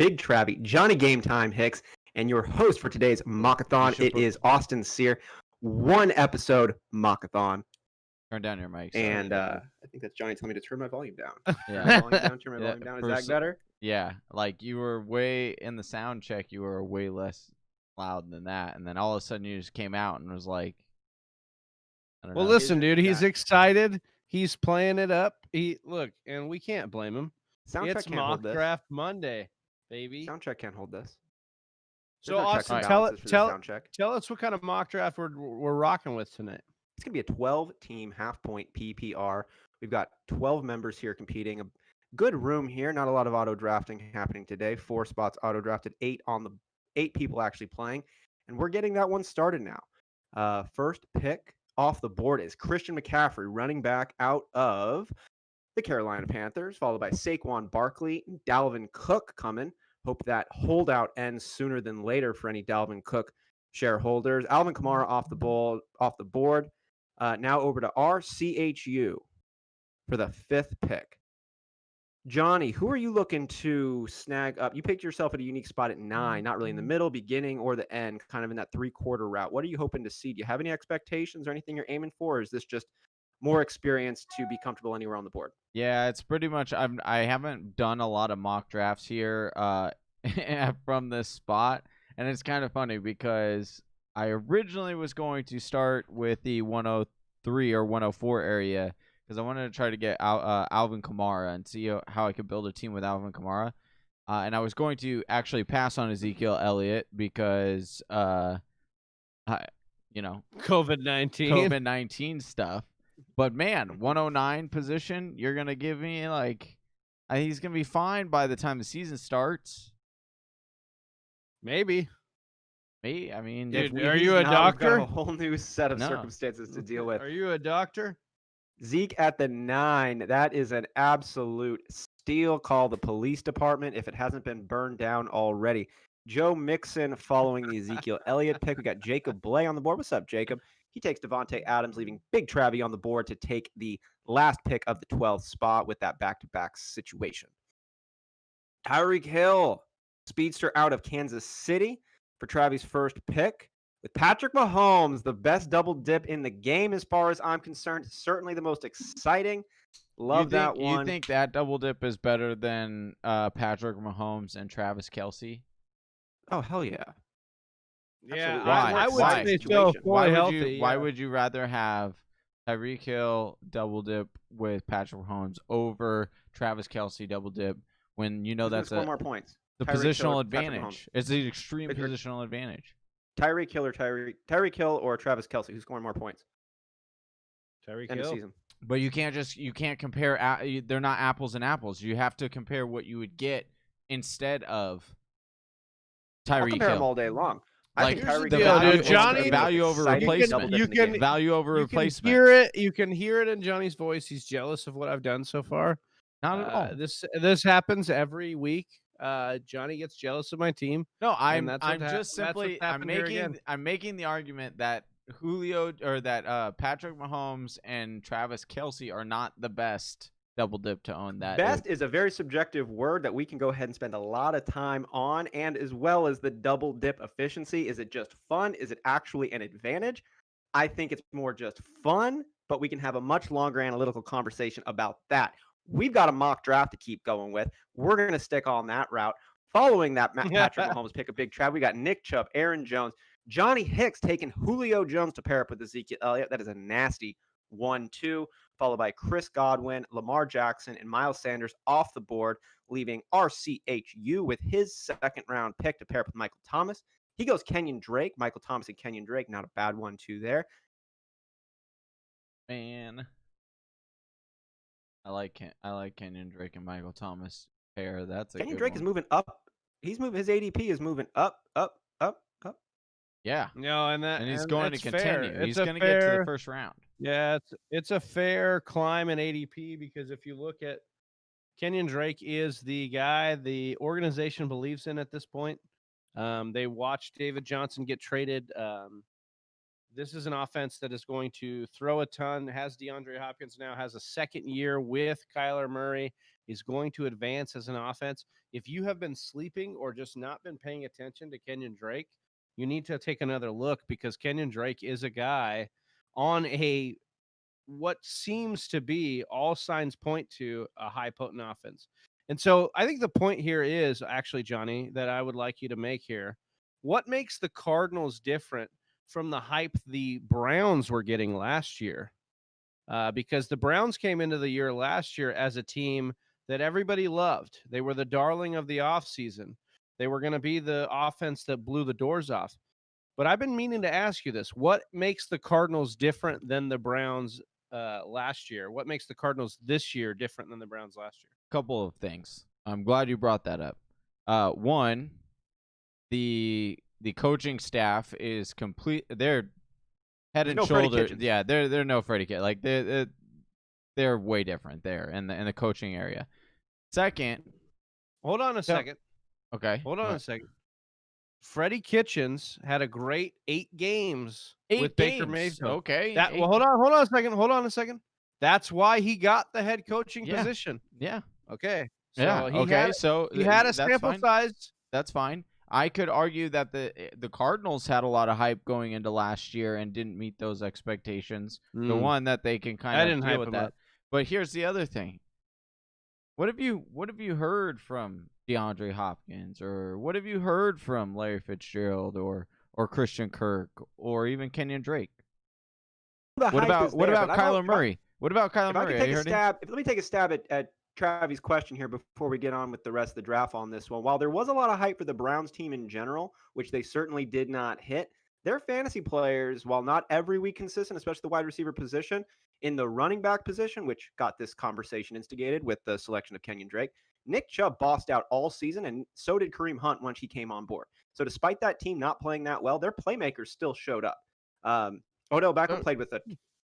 Big Travie, Johnny Game Time Hicks, and your host for today's Mockathon. It is Austin Sear. One episode Mockathon. Turn down your mic. And I think that's Johnny telling me to turn my volume down. Yeah. Turn my volume down. Is that better? Yeah, like you were way in the sound check, you were way less loud than that, and then all of a sudden you just came out and was like, I don't know. Listen, dude, he's excited. He's playing it up. And we can't blame him. Soundcheck It's can't hold Mock this. Draft Monday, baby. Soundcheck can't hold this. So, Austin, tell us what kind of mock draft we're rocking with tonight. It's going to be a 12-team half-point PPR. We've got 12 members here competing. A good room here. Not a lot of auto drafting happening today. 4 spots auto drafted. 8 people actually playing, and we're getting that one started now. First pick off the board is Christian McCaffrey, running back out of the Carolina Panthers, followed by Saquon Barkley, Dalvin Cook coming. Hope that holdout ends sooner than later for any Dalvin Cook shareholders. Alvin Kamara off the board. Now over to RCHU for the 5th pick. Johnny, who are you looking to snag up? You picked yourself at a unique spot at 9, not really in the middle, beginning, or the end, kind of in that 3-quarter route. What are you hoping to see? Do you have any expectations or anything you're aiming for, or is this just more experience to be comfortable anywhere on the board? Yeah, it's pretty much. I haven't done a lot of mock drafts here from this spot, and it's kind of funny because I originally was going to start with the 103 or 104 area because I wanted to try to get Alvin Kamara and see how I could build a team with Alvin Kamara. And I was going to actually pass on Ezekiel Elliott because, COVID-19 stuff. But man, 109 position, you're gonna give me I think he's gonna be fine by the time the season starts. Maybe. I mean, dude, are you a doctor? We've got a whole new set of circumstances to deal with. Are you a doctor? Zeke at the 9. That is an absolute steal. Call the police department if it hasn't been burned down already. Joe Mixon following the Ezekiel Elliott pick. We got Jacob Blay on the board. What's up, Jacob? He takes Devontae Adams, leaving Big Travie on the board to take the last pick of the 12th spot with that back-to-back situation. Tyreek Hill, speedster out of Kansas City for Travie's first pick. With Patrick Mahomes, the best double dip in the game as far as I'm concerned. Certainly the most exciting. Love that one. You think that double dip is better than Patrick Mahomes and Travis Kelce? Oh, hell yeah. Yeah, I would say so. Why would you rather have Tyreek Hill double dip with Patrick Mahomes over Travis Kelce double dip when you know that's more points? The positional advantage. It's the extreme positional advantage. Tyreek Hill or Travis Kelce, who's scoring more points? Tyreek End Hill. of season. But you can't compare. They're not apples and apples. You have to compare what you would get instead of Tyreek Hill. I'll compare them all day long. Like Johnny, value over replacement. Value over replacement. You can hear it in Johnny's voice. He's jealous of what I've done so far. Not at all. This happens every week. Johnny gets jealous of my team. No, I'm making the argument that Julio or that Patrick Mahomes and Travis Kelce are not the best double dip to own that. Best is a very subjective word that we can go ahead and spend a lot of time on, and as well as the double dip efficiency. Is it just fun? Is it actually an advantage? I think it's more just fun, but we can have a much longer analytical conversation about that. We've got a mock draft to keep going with. We're going to stick on that route. Following that Patrick Mahomes pick a Big Trav, we got Nick Chubb, Aaron Jones, Johnny Hicks taking Julio Jones to pair up with Ezekiel Elliott. That is a nasty 1-2, followed by Chris Godwin, Lamar Jackson, and Miles Sanders off the board, leaving RCHU with his 2nd-round pick to pair up with Michael Thomas. He goes Kenyon Drake, Michael Thomas and Kenyon Drake. Not a bad 1-2 there. Man, I like Kenyon Drake and Michael Thomas pair. That's a Kenyon good Drake one. is moving up. His ADP is moving up. Yeah. No, and he's going to continue. Fair. He's going to get to the first round. Yeah, it's a fair climb in ADP because if you look at Kenyon Drake is the guy the organization believes in at this point. They watched David Johnson get traded. This is an offense that is going to throw a ton. Has DeAndre Hopkins now has a 2nd year with Kyler Murray is going to advance as an offense. If you have been sleeping or just not been paying attention to Kenyon Drake, you need to take another look, because Kenyon Drake is a guy on a what seems to be, all signs point to, a high potent offense. And so I think the point here is actually, Johnny, that I would like you to make here. What makes the Cardinals different from the hype the Browns were getting last year? Because the Browns came into the year last year as a team that everybody loved. They were the darling of the offseason. They were going to be the offense that blew the doors off. But I've been meaning to ask you this. What makes the Cardinals different than the Browns last year? What makes the Cardinals this year different than the Browns last year? Couple of things. I'm glad you brought that up. One, the coaching staff is complete. They're head and no Freddie shoulder. Kitchens. Yeah, they're no Freddie Kitchens. Like they're way different there in the coaching area. Second, hold on a second. Okay, hold on a second. Freddie Kitchens had a great 8 games with Baker Mayfield. Okay. Hold on a second. That's why he got the head coaching position. Yeah. Okay. So he had a sample size. That's fine. I could argue that the Cardinals had a lot of hype going into last year and didn't meet those expectations. The one that they can kind of deal with that. But here's the other thing. What have you heard from DeAndre Hopkins, or what have you heard from Larry Fitzgerald or Christian Kirk or even Kenyon Drake? What about Kyler Murray? What about Kyler Murray? Let me take a stab at Travis' question here before we get on with the rest of the draft on this one. While there was a lot of hype for the Browns team in general, which they certainly did not hit, their fantasy players, while not every week consistent, especially the wide receiver position, in the running back position, which got this conversation instigated with the selection of Kenyon Drake, Nick Chubb bossed out all season, and so did Kareem Hunt once he came on board. So despite that team not playing that well, their playmakers still showed up. Odell Beckham played with a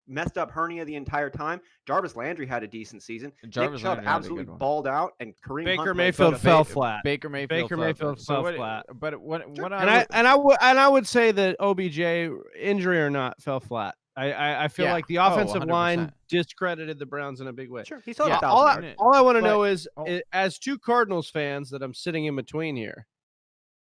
messed up hernia the entire time. Jarvis Landry had a decent season. Nick Chubb absolutely balled out, and Kareem Hunt Mayfield fell flat. Baker Mayfield fell flat. But I would say that OBJ, injury or not, fell flat. I feel like the offensive line discredited the Browns in a big way. Sure, he saw all I want to know is, as two Cardinals fans that I'm sitting in between here,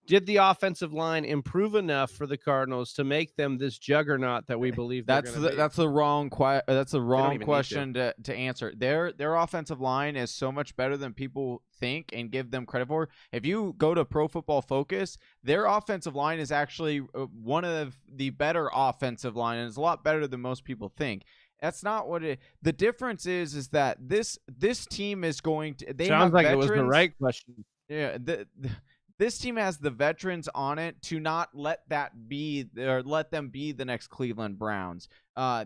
did the offensive line improve enough for the Cardinals to make them this juggernaut that we believe that's the wrong question to answer. Their offensive line is so much better than people think and give them credit for. If you go to Pro Football Focus, their offensive line is actually one of the better offensive line, and it's a lot better than most people think. That's not what it. The difference is that this team is going to. They sounds like veterans. It was the right question. Yeah. This team has the veterans on it to not let them be the next Cleveland Browns.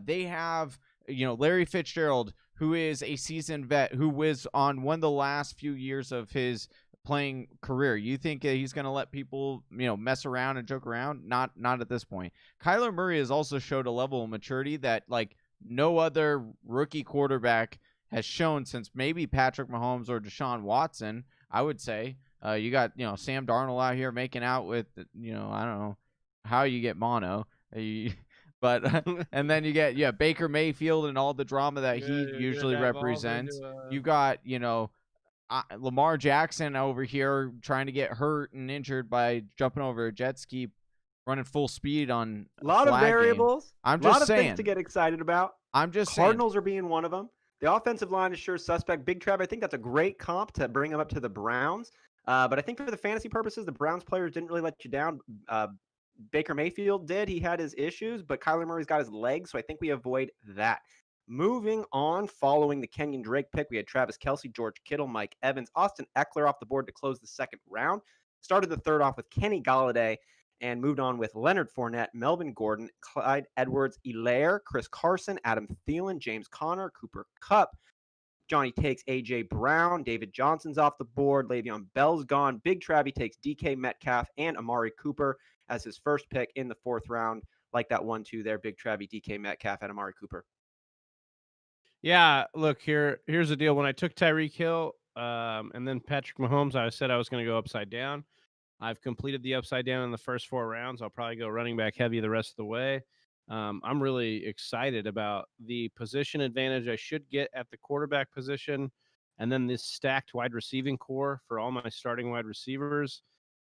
They have, Larry Fitzgerald, who is a seasoned vet, who was on one of the last few years of his playing career. You think he's going to let people, mess around and joke around? Not at this point. Kyler Murray has also showed a level of maturity that no other rookie quarterback has shown since maybe Patrick Mahomes or Deshaun Watson, I would say. You got, Sam Darnold out here making out with, I don't know how you get mono, but and then you get, Baker Mayfield and all the drama that he usually represents. You got, Lamar Jackson over here trying to get hurt and injured by jumping over a jet ski, running full speed on a lot of variables. I'm just saying, things to get excited about. I'm just Cardinals are being one of them. The offensive line is sure suspect. Big Trav, I think that's a great comp to bring him up to the Browns. But I think for the fantasy purposes, the Browns players didn't really let you down. Baker Mayfield did. He had his issues, but Kyler Murray's got his legs, so I think we avoid that. Moving on, following the Kenyon Drake pick, we had Travis Kelce, George Kittle, Mike Evans, Austin Eckler off the board to close the second round. Started the third off with Kenny Golladay and moved on with Leonard Fournette, Melvin Gordon, Clyde Edwards-Helaire, Chris Carson, Adam Thielen, James Conner, Cooper Kupp. Johnny takes A.J. Brown. David Johnson's off the board. Le'Veon Bell's gone. Big Travie takes DK Metcalf and Amari Cooper as his first pick in the fourth round. Like that 1-2 there, Big Travie, DK Metcalf, and Amari Cooper. Yeah, look, here's the deal. When I took Tyreek Hill and then Patrick Mahomes, I said I was going to go upside down. I've completed the upside down in the first 4 rounds. I'll probably go running back heavy the rest of the way. I'm really excited about the position advantage I should get at the quarterback position. and then this stacked wide receiving core for all my starting wide receivers.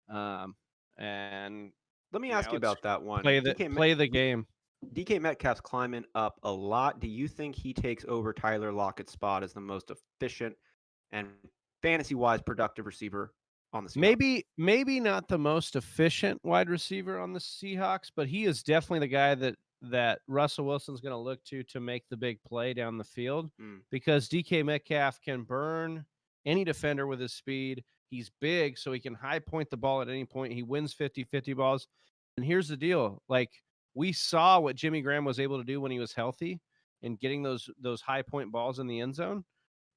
And Let me ask you about that one. play the game. DK Metcalf's climbing up a lot. Do you think he takes over Tyler Lockett's spot as the most efficient and fantasy-wise productive receiver on the Seahawks? Maybe not the most efficient wide receiver on the Seahawks, but he is definitely the guy that Russell Wilson's going to look to make the big play down the field, because DK Metcalf can burn any defender with his speed. He's big, so he can high point the ball at any point. He wins 50-50 balls. And here's the deal. Like, we saw what Jimmy Graham was able to do when he was healthy and getting those high point balls in the end zone.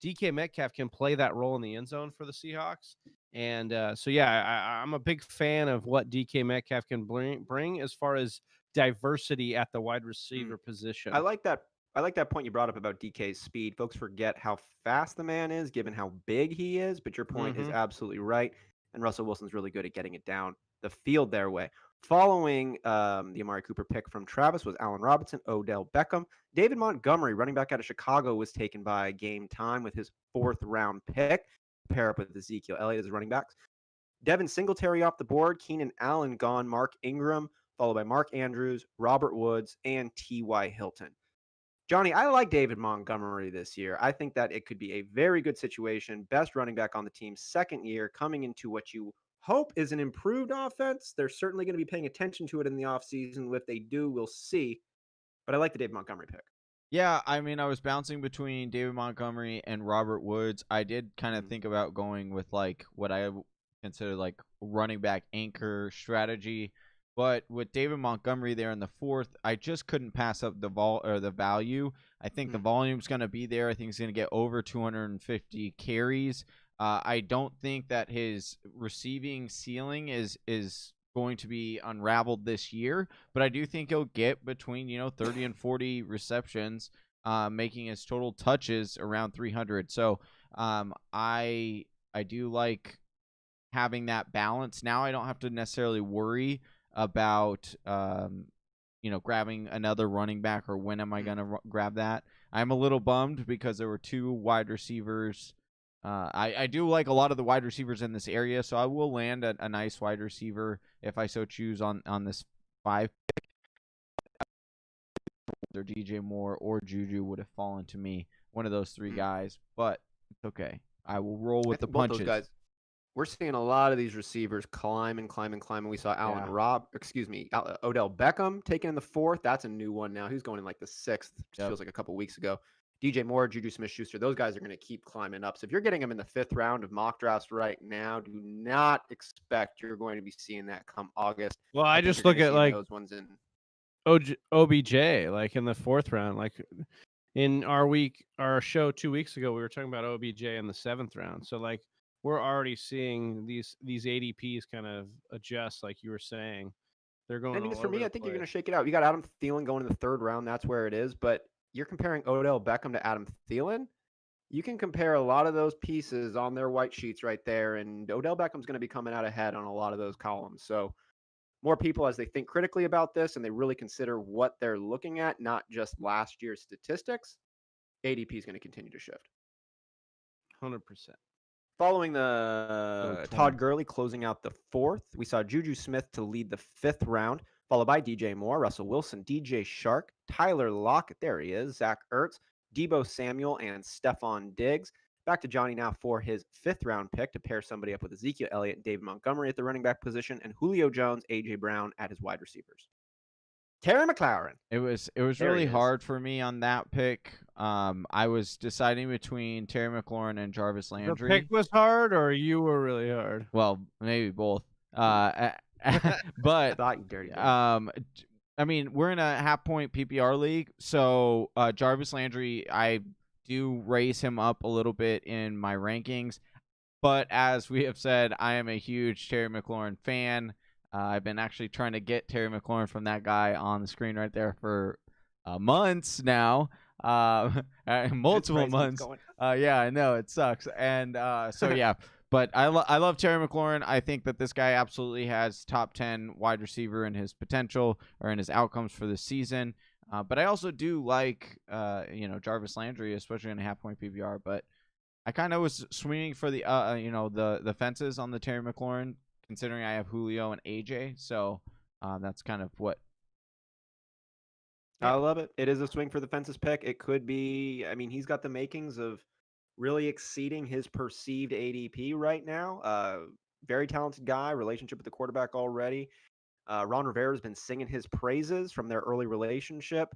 DK Metcalf can play that role in the end zone for the Seahawks. And so, yeah, I'm a big fan of what DK Metcalf can bring as far as diversity at the wide receiver position. I like that point you brought up about DK's speed. Folks forget how fast the man is, given how big he is. But your point is absolutely right. And Russell Wilson's really good at getting it down the field their way. Following the Amari Cooper pick from Travis was Allen Robinson, Odell Beckham. David Montgomery, running back out of Chicago, was taken by Game Time with his 4th round pick. Pair up with Ezekiel Elliott as running backs. Devin Singletary off the board. Keenan Allen gone. Mark Ingram, followed by Mark Andrews, Robert Woods, and T.Y. Hilton. Johnny, I like David Montgomery this year. I think that it could be a very good situation. Best running back on the team, 2nd year, coming into what you hope is an improved offense. They're certainly going to be paying attention to it in the offseason. If they do, we'll see. But I like the David Montgomery pick. Yeah, I mean, I was bouncing between David Montgomery and Robert Woods. I did kind of think about going with like what I consider like running back anchor strategy. But with David Montgomery there in the 4th, I just couldn't pass up the value. I think the volume's going to be there. I think he's going to get over 250 carries. I don't think that his receiving ceiling is going to be unraveled this year, but I do think he'll get between 30 and 40 receptions, making his total touches around 300. So I do like having that balance. Now I don't have to necessarily worry about grabbing another running back, or when am I going to grab that. I'm a little bummed because there were 2 wide receivers. I do like a lot of the wide receivers in this area, so I will land a nice wide receiver if I so choose on this 5 pick. Either DJ Moore or Juju would have fallen to me, one of those 3 guys, but it's okay. I will roll with the punches. Both those guys, we're seeing a lot of these receivers climb. We saw Odell Beckham taken in the 4th. That's a new one now. He's going in like the 6th. Feels like a couple weeks ago. DJ Moore, Juju Smith-Schuster, those guys are going to keep climbing up. So if you're getting them in the 5th round of mock drafts right now, do not expect you're going to be seeing that come August. Well, I just look at like those ones in OBJ, like in the 4th round. Like in our show 2 weeks ago, we were talking about OBJ in the 7th round. So like we're already seeing these ADPs kind of adjust, like you were saying. They're going. I mean, for me, I think you're going to shake it out. You got Adam Thielen going in the 3rd round. That's where it is. But you're comparing Odell Beckham to Adam Thielen. You can compare a lot of those pieces on their white sheets right there, and Odell Beckham's going to be coming out ahead on a lot of those columns. So more people, as they think critically about this and they really consider what they're looking at, not just last year's statistics, ADP is going to continue to shift. 100%. Following the Todd Gurley closing out the 4th, we saw Juju Smith to lead the 5th round, followed by DJ Moore, Russell Wilson, DJ Shark, Tyler Lockett, there he is, Zach Ertz, Deebo Samuel, and Stephon Diggs. Back to Johnny now for his 5th round pick to pair somebody up with Ezekiel Elliott and David Montgomery at the running back position, and Julio Jones, A.J. Brown at his wide receivers. Terry McLaurin. It was really hard for me on that pick. I was deciding between Terry McLaurin and Jarvis Landry. The pick was hard, or you were really hard? Well, maybe both. But I mean, we're in a half-point PPR league, so Jarvis Landry, I do raise him up a little bit in my rankings. But as we have said, I am a huge Terry McLaurin fan. I've been actually trying to get Terry McLaurin from that guy on the screen right there for months now, multiple months. Yeah, I know, it sucks. And so, yeah. But I love Terry McLaurin. I think that this guy absolutely has top 10 wide receiver in his potential or in his outcomes for this season. But I also do like, Jarvis Landry, especially in a half-point PPR. But I kind of was swinging for the the fences on the Terry McLaurin, considering I have Julio and AJ. So that's kind of what. I love it. It is a swing for the fences pick. It could be. I mean, he's got the makings of really exceeding his perceived ADP right now. Very talented guy. Relationship with the quarterback already. Ron Rivera has been singing his praises from their early relationship.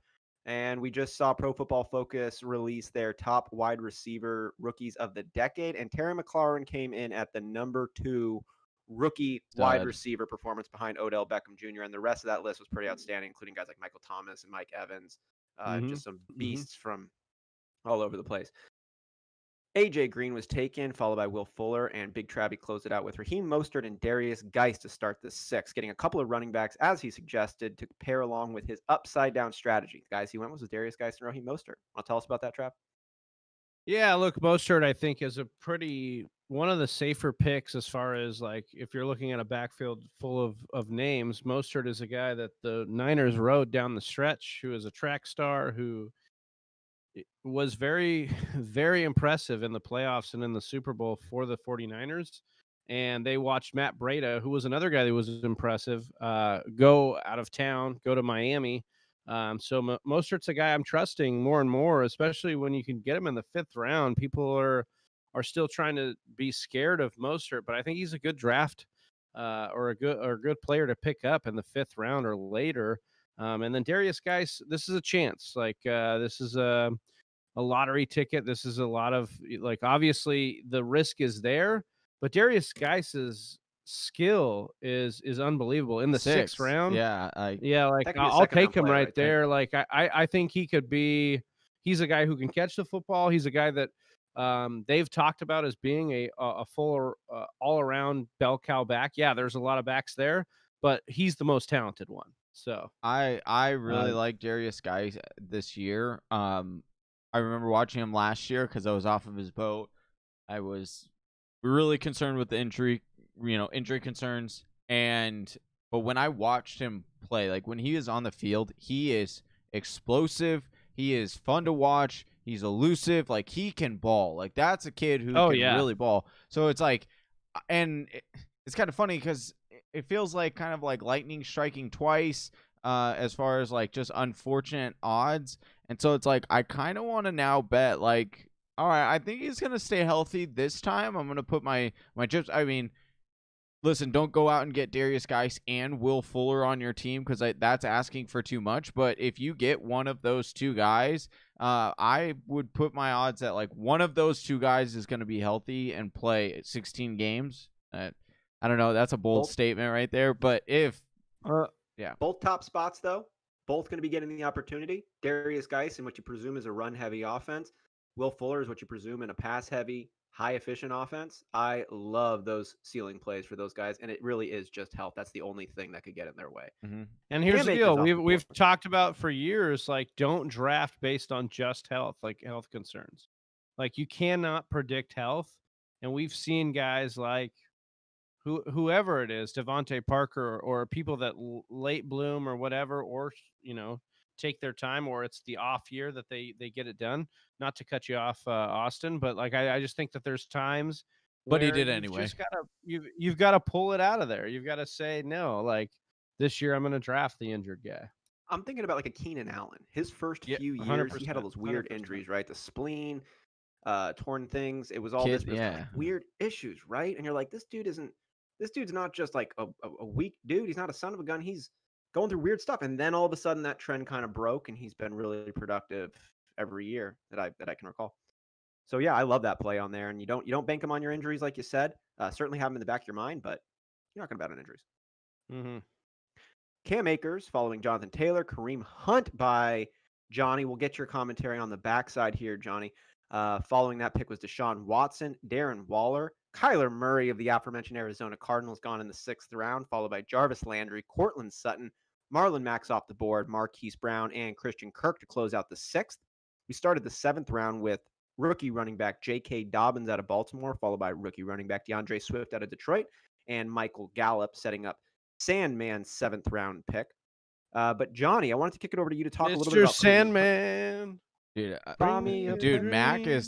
And we just saw Pro Football Focus release their top wide receiver rookies of the decade. And Terry McLaurin came in at the number 2 rookie wide receiver performance behind Odell Beckham Jr. And the rest of that list was pretty outstanding, including guys like Michael Thomas and Mike Evans. Just some beasts from all over the place. AJ Green was taken, followed by Will Fuller, and Big Travie closed it out with Raheem Mostert and Darius Geist to start the 6, getting a couple of running backs, as he suggested, to pair along with his upside-down strategy. The guys he went with was Darius Geist and Raheem Mostert. Want to tell us about that, Trav? Yeah, look, Mostert, I think, is one of the safer picks as far as, like, if you're looking at a backfield full of names. Mostert is a guy that the Niners rode down the stretch, who is a track star, who was very, very impressive in the playoffs and in the Super Bowl for the 49ers. And they watched Matt Breida, who was another guy that was impressive, go out of town, go to Miami. So Mostert's a guy I'm trusting more and more, especially when you can get him in the 5th round. People are still trying to be scared of Mostert, but I think he's a good draft or a good player to pick up in the 5th round or later. And then Darius Geist, this is a chance. Like this is a lottery ticket. This is a lot of, like, obviously the risk is there, but Darius Geist's skill is unbelievable in the 6th round. Yeah, like I'll take him right there. Like I think he could be. He's a guy who can catch the football. He's a guy that they've talked about as being a full all around bell cow back. Yeah, there's a lot of backs there, but he's the most talented one. So I really like Darius Geist this year. I remember watching him last year because I was off of his boat. I was really concerned with the injury concerns. But when I watched him play, like when he is on the field, he is explosive. He is fun to watch. He's elusive. Like he can ball. Like that's a kid who can really ball. So it's like, and it's kind of funny because it feels like kind of like lightning striking twice. As far as like just unfortunate odds. And so it's like I kind of want to now bet like, all right, I think he's gonna stay healthy this time. I'm gonna put my chips. I mean, listen, don't go out and get Darius Geist and Will Fuller on your team because that's asking for too much. But if you get one of those 2 guys, I would put my odds at like one of those 2 guys is gonna be healthy and play 16 games. I don't know. That's a bold statement right there. But if yeah. Both top spots, though. Both going to be getting the opportunity. Darius Geist in what you presume is a run-heavy offense. Will Fuller is what you presume in a pass-heavy, high-efficient offense. I love those ceiling plays for those guys, and it really is just health. That's the only thing that could get in their way. Mm-hmm. And here's the deal. We've talked about for years, like, don't draft based on just health, like health concerns. Like, you cannot predict health. And we've seen guys like whoever it is, Devontae Parker, or people that late bloom or whatever, or take their time, or it's the off year that they get it done. Not to cut you off, Austin, but like I just think that there's times. But he did anyway. You've got to pull it out of there. You've got to say no. Like this year, I'm going to draft the injured guy. I'm thinking about like a Keenan Allen. His first few years, he had all those weird injuries, right? The spleen, torn things. It was all this weird issues, right? And you're like, this dude's not just like a weak dude. He's not a son of a gun. He's going through weird stuff. And then all of a sudden that trend kind of broke and he's been really productive every year that I can recall. So yeah, I love that play on there. And you don't bank him on your injuries, like you said. Certainly have him in the back of your mind, but you're not going to bet on injuries. Mm-hmm. Cam Akers following Jonathan Taylor, Kareem Hunt by Johnny. We'll get your commentary on the backside here, Johnny. Following that pick was Deshaun Watson, Darren Waller, Kyler Murray of the aforementioned Arizona Cardinals gone in the 6th round, followed by Jarvis Landry, Cortland Sutton, Marlon Mack's off the board, Marquise Brown, and Christian Kirk to close out the 6th. We started the 7th round with rookie running back J.K. Dobbins out of Baltimore, followed by rookie running back DeAndre Swift out of Detroit, and Michael Gallup setting up Sandman's 7th round pick. But Johnny, I wanted to kick it over to you to talk a little bit about Sandman. Dude, Buy me a dude, Mac dream.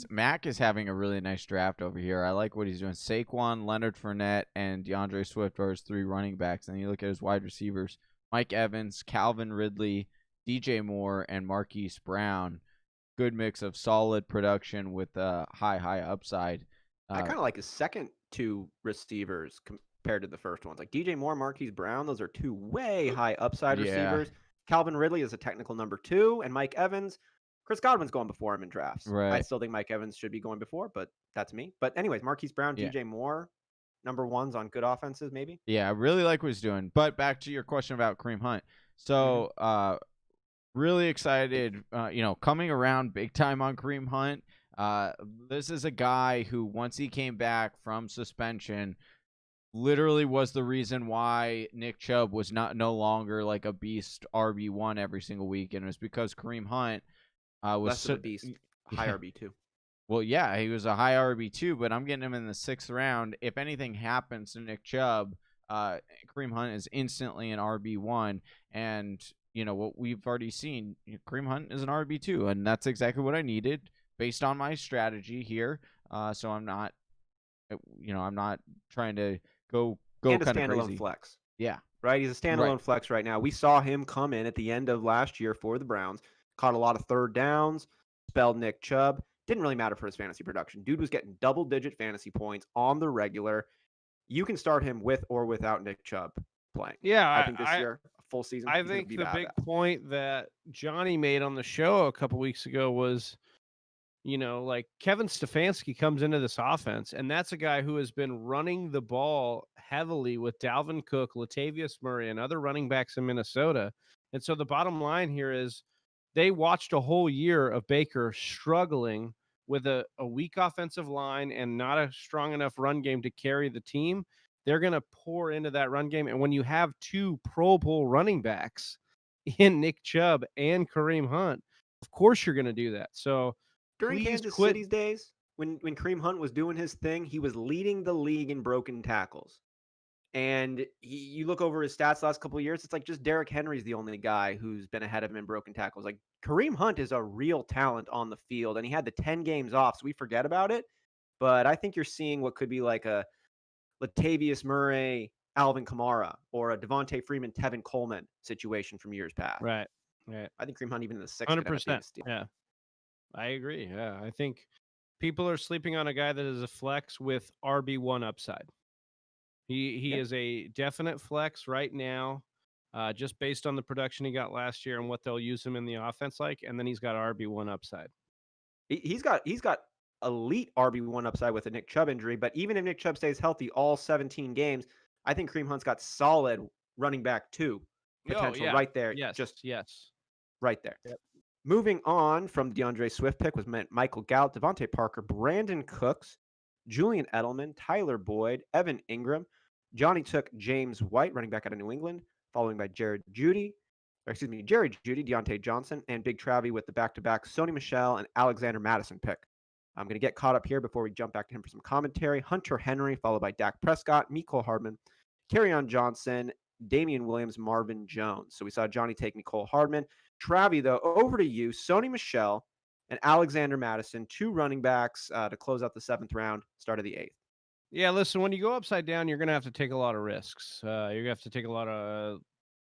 is having a really nice draft over here. I like what he's doing. Saquon, Leonard Fournette, and DeAndre Swift are his 3 running backs. And you look at his wide receivers: Mike Evans, Calvin Ridley, DJ Moore, and Marquise Brown. Good mix of solid production with high upside. I kind of like his second 2 receivers compared to the first ones. Like DJ Moore, Marquise Brown, those are 2 way high upside Yeah. receivers. Calvin Ridley is a technical number 2, and Mike Evans, Chris Godwin's going before him in drafts. I Right. still think Mike Evans should be going before, but that's me. But anyways, Marquise Brown, Yeah. DJ Moore, number 1s on good offenses, maybe. Yeah, I really like what he's doing. But back to your question about Kareem Hunt. So, really excited, coming around big time on Kareem Hunt. This is a guy who, once he came back from suspension, literally was the reason why Nick Chubb was no longer like a beast RB1 every single week, and it was because Kareem Hunt was Less of a beast, high RB2. Well, yeah, he was a high RB2, but I'm getting him in the 6th round. If anything happens to Nick Chubb, Kareem Hunt is instantly an RB1, and what we've already seen, Kareem Hunt is an RB2, and that's exactly what I needed based on my strategy here. So I'm not, I'm not trying to go and a kind of standalone crazy. flex. Yeah, right. He's a standalone flex right now. We saw him come in at the end of last year for the Browns, caught a lot of 3rd downs, spelled Nick Chubb. Didn't really matter for his fantasy production. Dude was getting double-digit fantasy points on the regular. You can start him with or without Nick Chubb playing. Yeah, I think this year, a full season. I think the big point that Johnny made on the show a couple weeks ago was, like Kevin Stefanski comes into this offense, and that's a guy who has been running the ball heavily with Dalvin Cook, Latavius Murray, and other running backs in Minnesota. And so the bottom line here is they watched a whole year of Baker struggling with a weak offensive line and not a strong enough run game to carry the team. They're going to pour into that run game. And when you have 2 Pro Bowl running backs in Nick Chubb and Kareem Hunt, of course you're going to do that. So during Kansas City's days, when Kareem Hunt was doing his thing, he was leading the league in broken tackles. And you look over his stats last couple of years, it's like just Derrick Henry's the only guy who's been ahead of him in broken tackles. Like Kareem Hunt is a real talent on the field, and he had the 10 games off, so we forget about it. But I think you're seeing what could be like a Latavius Murray, Alvin Kamara, or a Devontae Freeman, Tevin Coleman situation from years past. Right. I think Kareem Hunt even in the 6th. 100%. Yeah, I agree. Yeah, I think people are sleeping on a guy that is a flex with RB1 upside. He is a definite flex right now, just based on the production he got last year and what they'll use him in the offense like, and then he's got RB1 upside. He's got elite RB1 upside with a Nick Chubb injury, but even if Nick Chubb stays healthy all 17 games, I think Kareem Hunt's got solid running back 2 potential right there. Yes. Right there. Yep. Moving on from the DeAndre Swift pick was Michael Gallup, Devontae Parker, Brandon Cooks, Julian Edelman, Tyler Boyd, Evan Ingram. Johnny took James White, running back out of New England, following by Jerry Jeudy, Deontay Johnson, and Big Travie with the back-to-back Sony Michel and Alexander Madison pick. I'm going to get caught up here before we jump back to him for some commentary. Hunter Henry, followed by Dak Prescott, Mecole Hardman, Kerryon Johnson, Damian Williams, Marvin Jones. So we saw Johnny take Mecole Hardman. Travie, though, over to you. Sony Michel and Alexander Madison, 2 running backs to close out the 7th round, start of the 8th. Yeah, listen, when you go upside down, you're going to have to take a lot of risks. You're going to have to take a lot of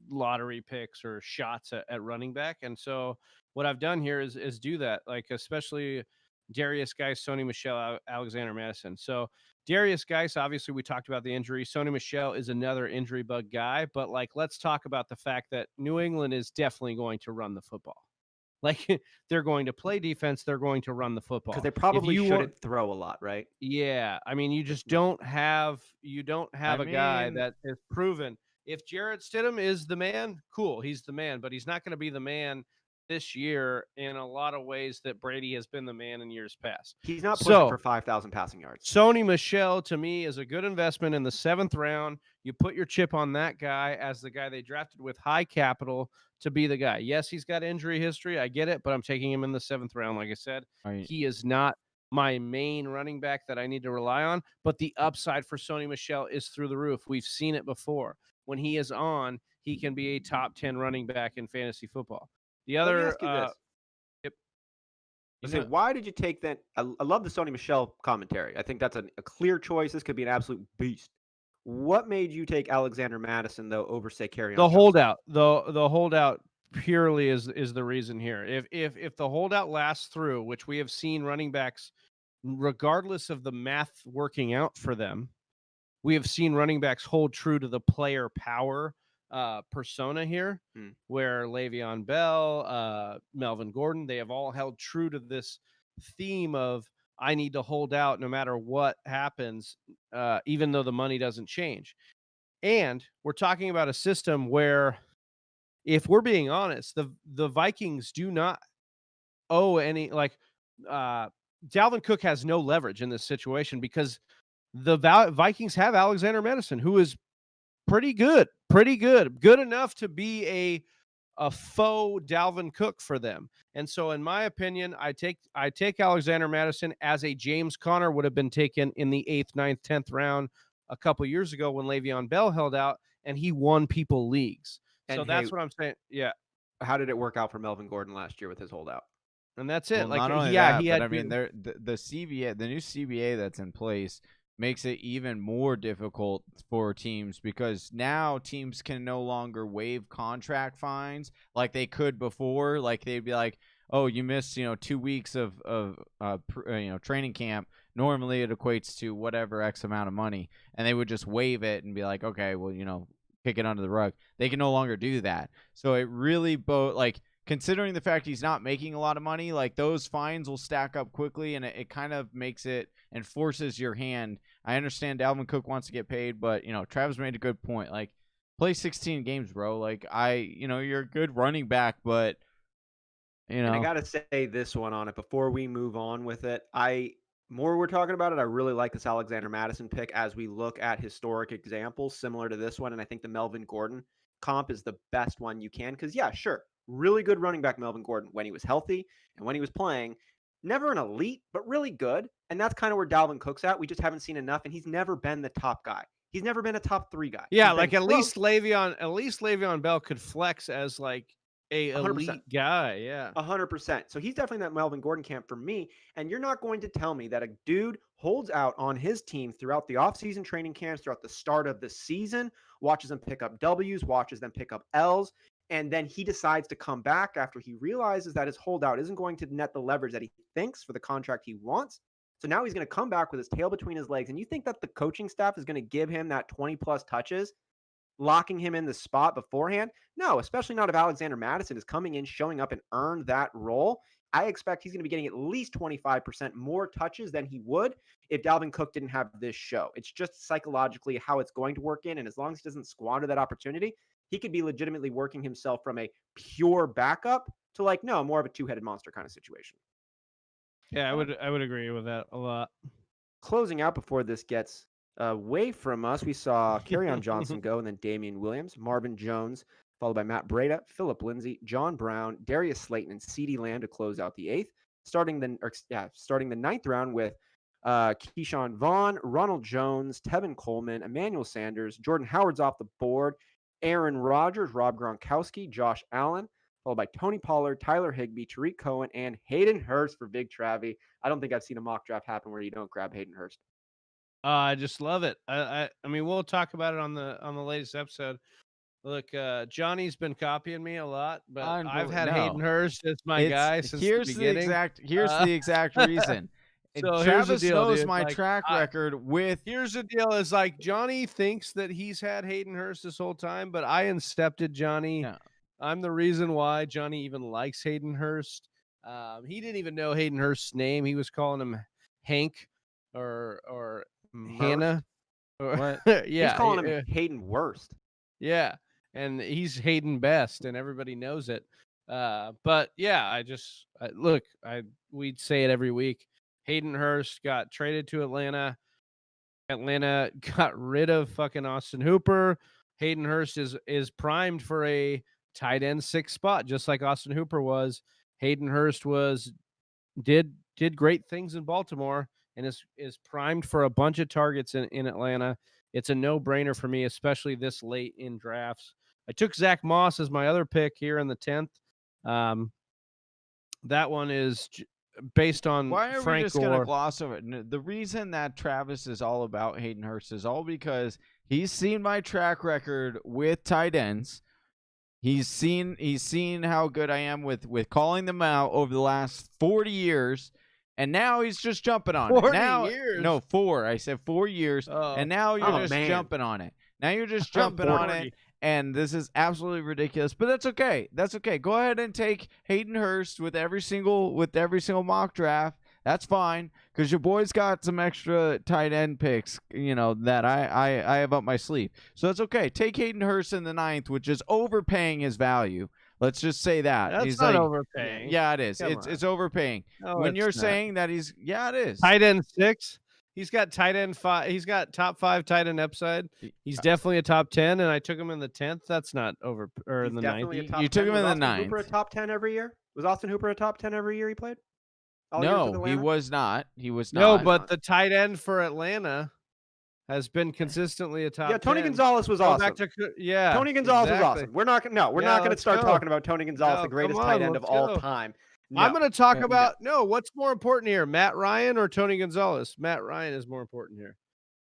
lottery picks or shots at running back. And so what I've done here is do that, like especially Darius Geis, Sony Michel, Alexander Madison. So Darius Geis, obviously we talked about the injury. Sony Michel is another injury bug guy, but like let's talk about the fact that New England is definitely going to run the football. Like they're going to play defense, they're going to run the football. Because they probably shouldn't throw a lot, right? Yeah, I mean, you just don't have a guy that is proven. If Jarrett Stidham is the man, cool, he's the man, but he's not going to be the man this year in a lot of ways that Brady has been the man in years past. He's not pushing for 5,000 passing yards. Sony Michel, to me, is a good investment in the 7th round. You put your chip on that guy as the guy they drafted with high capital to be the guy. Yes, he's got injury history. I get it, but I'm taking him in the 7th round. Like I said, he is not my main running back that I need to rely on, but the upside for Sony Michel is through the roof. We've seen it before. When he is on, he can be a top 10 running back in fantasy football. The other, Let me ask you this. Yep. I say, why did you take that? I love the Sony Michel commentary. I think that's a clear choice. This could be an absolute beast. What made you take Alexander Madison though over say Kerryon The Johnson? holdout, the holdout purely is the reason here. If the holdout lasts through, which we have seen running backs, regardless of the math working out for them, we have seen running backs hold true to the player power persona here, where Le'Veon Bell, Melvin Gordon, they have all held true to this theme of I need to hold out no matter what happens, even though the money doesn't change. And we're talking about a system where, if we're being honest, the Vikings do not owe any, like, Dalvin Cook has no leverage in this situation because the Vikings have Alexander Madison, who is pretty good enough to be a faux Dalvin Cook for them. And so, in my opinion, I take Alexander Madison as a James Conner would have been taken in the 8th, 9th, 10th round a couple years ago when Le'Veon Bell held out and he won people leagues. And so that's what I'm saying. Yeah. How did it work out for Melvin Gordon last year with his holdout? And that's it. Well, like, not only yeah, that, he but had I mean, the CBA, the new CBA that's in place makes it even more difficult for teams because now teams can no longer waive contract fines like they could before. Like they'd be like, "Oh, you missed 2 weeks of training camp. Normally it equates to whatever X amount of money," and they would just waive it and be like, "Okay, well, kick it under the rug." They can no longer do that. So it really considering the fact he's not making a lot of money, like those fines will stack up quickly, and it kind of makes it and forces your hand. I understand Dalvin Cook wants to get paid, but Travis made a good point. Like, play 16 games, bro. Like, you're a good running back, but And I gotta say this one on it before we move on with it. More we're talking about it, I really like this Alexander Madison pick as we look at historic examples similar to this one, and I think the Melvin Gordon comp is the best one you can because, yeah, sure, really good running back Melvin Gordon when he was healthy and when he was playing. Never an elite, but really good, and that's kind of where Dalvin Cook's at. We just haven't seen enough, and he's never been the top guy. He's never been a top 3 guy. Yeah, like at least Le'Veon Bell could flex as like a 100%. elite guy. Yeah. 100%. So he's definitely that Melvin Gordon camp for me. And you're not going to tell me that a dude holds out on his team throughout the offseason training camps, throughout the start of the season, watches them pick up W's, watches them pick up L's, and then he decides to come back after he realizes that his holdout isn't going to net the leverage that he thinks for the contract he wants. So now he's going to come back with his tail between his legs. And you think that the coaching staff is going to give him that 20-plus touches, locking him in the spot beforehand? No, especially not if Alexander Madison is coming in, showing up, and earned that role. I expect he's going to be getting at least 25% more touches than he would if Dalvin Cook didn't have this show. It's just psychologically how it's going to work in, and as long as he doesn't squander that opportunity, he could be legitimately working himself from a pure backup to more of a two-headed monster kind of situation. Yeah, I would agree with that a lot. Closing out before this gets away from us, we saw Kerryon Johnson go, and then Damian Williams, Marvin Jones, followed by Matt Breida, Phillip Lindsay, John Brown, Darius Slayton, and CeeDee Lamb to close out the 8th. Starting the 9th round with Keyshawn Vaughn, Ronald Jones, Tevin Coleman, Emmanuel Sanders, Jordan Howard's off the board, Aaron Rodgers, Rob Gronkowski, Josh Allen, followed by Tony Pollard, Tyler Higbee, Tariq Cohen, and Hayden Hurst for Big Travie. I don't think I've seen a mock draft happen where you don't grab Hayden Hurst. I just love it. I mean, we'll talk about it on the latest episode. Look, Johnny's been copying me a lot, but I've had Hayden Hurst as my guy since the beginning. Here's the exact reason. So Travis knows dude. my track record with. Here's the deal: is like Johnny thinks that he's had Hayden Hurst this whole time, but I incepted Johnny. Yeah. I'm the reason why Johnny even likes Hayden Hurst. He didn't even know Hayden Hurst's name. He was calling him Hank or Hannah. What? Yeah, he's calling him Hayden Worst. Yeah, and he's Hayden Best, and everybody knows it. But yeah, we'd say it every week. Hayden Hurst got traded to Atlanta. Atlanta got rid of fucking Austin Hooper. Hayden Hurst is primed for a tight end 6 spot, just like Austin Hooper was. Hayden Hurst did great things in Baltimore and is primed for a bunch of targets in Atlanta. It's a no-brainer for me, especially this late in drafts. I took Zack Moss as my other pick here in the 10th. That one is based on Why are Frank we just gonna Gore. gloss over it? The reason that Travis is all about Hayden Hurst is all because he's seen my track record with tight ends. He's seen how good I am with calling them out over the last 40 years, and now he's just jumping on it. 40 Now, years? no, 4. I said 4 years, Oh. and now you're Oh, just man. jumping on it. Now you're just jumping on 40. it, and this is absolutely ridiculous. But that's okay. That's okay. Go ahead and take Hayden Hurst with every single mock draft. That's fine, because your boy's got some extra tight end picks, that I have up my sleeve. So it's okay. Take Hayden Hurst in the 9th, which is overpaying his value. Let's just say that. That's He's not like, overpaying. yeah, it is. Come It's overpaying. No, When it's you're not. saying that it is. Tight end 6. He's got tight end 5. He's got top 5 tight end upside. He's definitely a top 10, and I took him in the 10th. That's not over or in He's the definitely 9th. a top You took 10. him in Was the Austin Hooper a 9th. top 10 every year? Was Austin Hooper a top 10 every year he played? All years with No, he Atlanta? was not. He was No, not. but the tight end for Atlanta has been consistently a top. Yeah, Tony 10. Gonzalez was Go awesome. back to yeah. Tony Gonzalez was exactly. awesome. We're not gonna Yeah, not gonna let's start go. talking about Tony Gonzalez, No, the greatest come tight on, end of let's all go. time. I'm No. going to talk No. about what's more important here, Matt Ryan or Tony Gonzalez? Matt Ryan is more important here.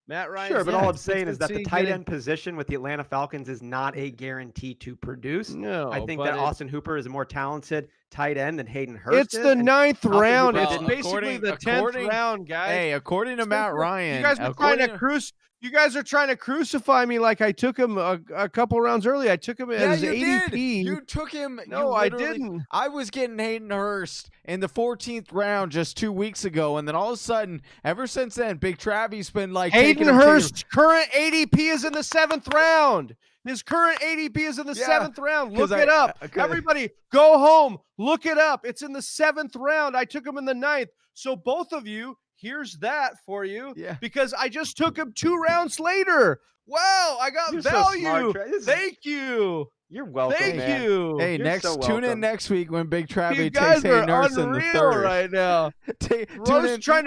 Matt Ryan. Sure, but all I'm saying is that the consistency, tight getting- end position with the Atlanta Falcons is not a guarantee to produce. No, I think but that it- Austin Hooper is a more talented tight end than Hayden Hurst. It's is, the and 9th Austin round. Hooper It's didn't- basically the 10th round, guys. Hey, according to Matt Ryan, You guys are trying to You guys are trying to crucify me like I took him a couple rounds early. I took him as you ADP. did. You took him. No, you I literally- didn't. I was getting Hayden Hurst in the 14th round just 2 weeks ago, and then all of a sudden, ever since then, Big Travy's been like Hayden taking him to- Hurst's current ADP is in the 7th round. His current ADP is in the 7th round. Look 'cause it up. 'cause- Everybody, go home. Look it up. It's in the 7th round. I took him in the 9th. So both of you, here's that for you. Yeah. Because I just took him 2 rounds later. Wow, I got You're so value. smart, Tra- this is- Thank you. You're welcome, Thank man. you. Hey, You're so tune in welcome. next week when Big You Travy guys takes are Hayden Hurst in the unreal 3rd. right now. Tune Roast in. trying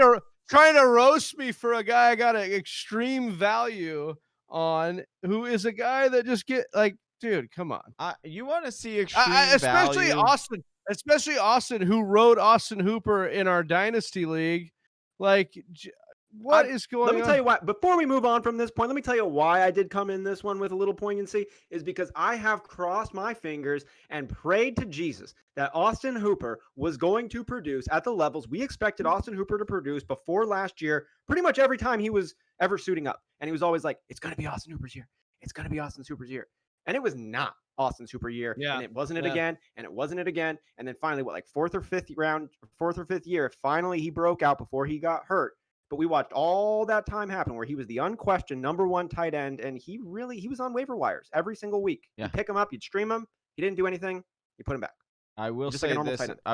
to roast me for a guy I got an extreme value on, who is a guy that just dude, come on. You want to see extreme Especially value? Austin, who rode Austin Hooper in our dynasty league. What is going on? Let me tell you why. Before we move on from this point, let me tell you why I did come in this one with a little poignancy, is because I have crossed my fingers and prayed to Jesus that Austin Hooper was going to produce at the levels we expected Austin Hooper to produce before last year, pretty much every time he was ever suiting up. And he was always like, it's going to be Austin Hooper's year. It's going to be Austin Hooper's year. And it was not Austin's Hooper year. Yeah. And it wasn't it Yeah. again. And it wasn't it again. And then finally, fourth or fifth year, finally he broke out before he got hurt. But we watched all that time happen where he was the unquestioned number 1 tight end, and he was on waiver wires every single week. Yeah. You pick him up, you'd stream him. He didn't do anything. You put him back. I will Just like say a normal this. tight end. I